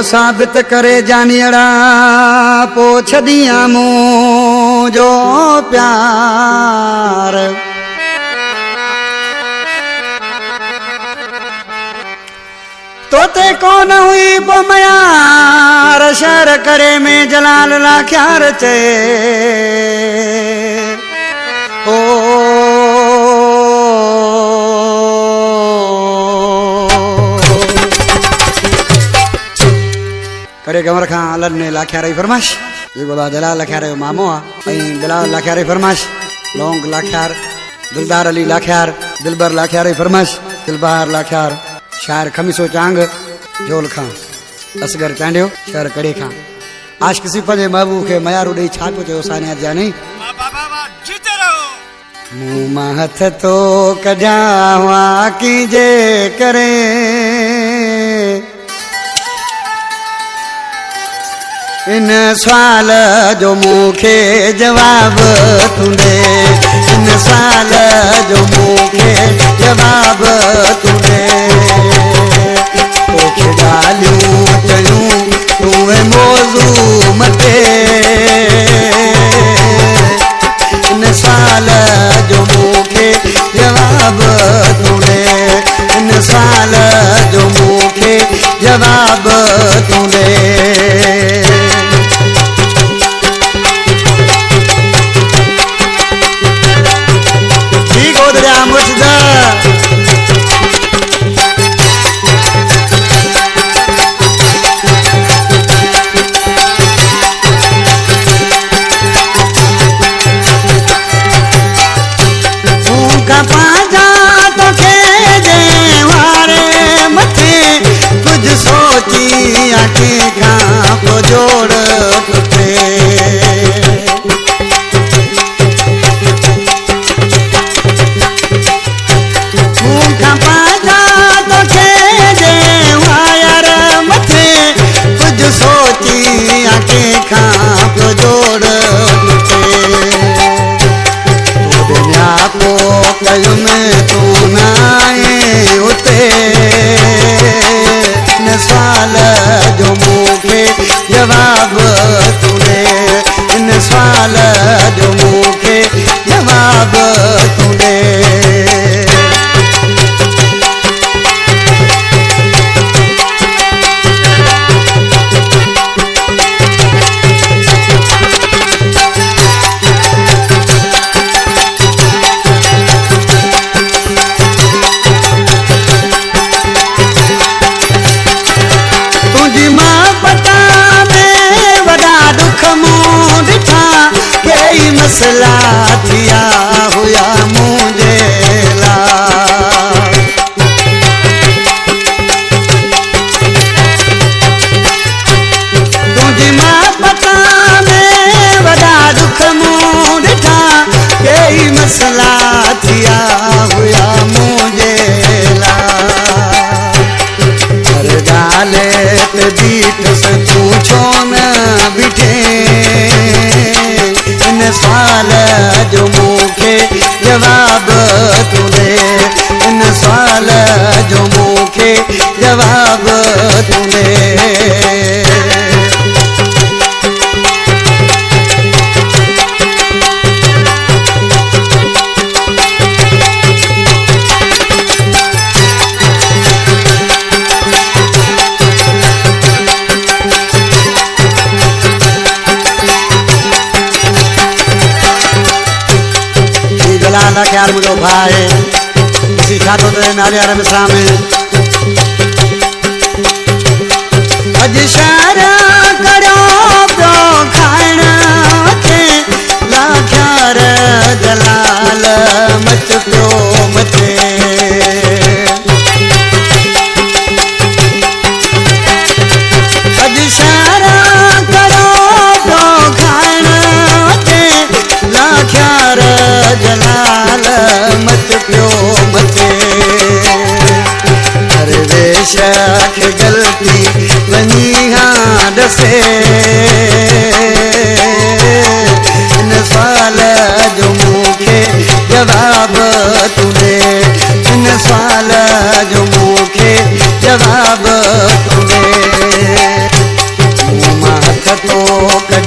साबित करे जानियड़ा पोछ दिया मुझो प्यार। तोते कौन हुई बोमयार शर करे में जलाल लाख्यार चे ओ करे कमर खां अलन ने लाख्या रही फरमाश ये बोला जलाल लाख्या रही मामो आ बिलाल लाख्या रही फरमाश लौंग लाख्यार दिलदार अली लाख्यार दिलबर लाख्या रही फरमाश दिलबहार लाख्यार शायर खमीसो चांग जोल खां असगर चांडियो शहर कड़े खां आज किसी पजे महबूब के मयारू दे छापो जो साने जाने मुंह मां हथ तो कजा हुआ कीजे करे इन सवाल जो मुखे जवाब तुंदे इन सवाल जो मुखे जवाब तुंदे तोखे गालियूं चयूं तूं मौजू मते इन सवाल जो मुखे जवाब तुंदे इन सवाल जो मुखे जवाब तुंदे मसला थिया हुआ मुझे ला तुझी मां पता में वड़ा दुख मूं ॾिठा कई मसला थिया हुआ मुझे ला हर ॻाल्हि ते बीठस तूं छो न बीठे सवाल जो मुखे जवाब तुंदे इन सवाल जो मुखे जवाब तुंदे ख्याल मुझो भाई इसी छातो ते नाले वारे मिसरा में अज शहर करो पियो खाइण खे लाख्यार जलाल मच पियो मचे अज शहर करो पियो खाइण खे लाख्यार जलाल मच पियो मचे दरवेश खे गलती वञी हां ॾसे इन सवाल जो मुखे जवाब तुंदे इन सवाल जो मुखे जवाब तुंदे शौक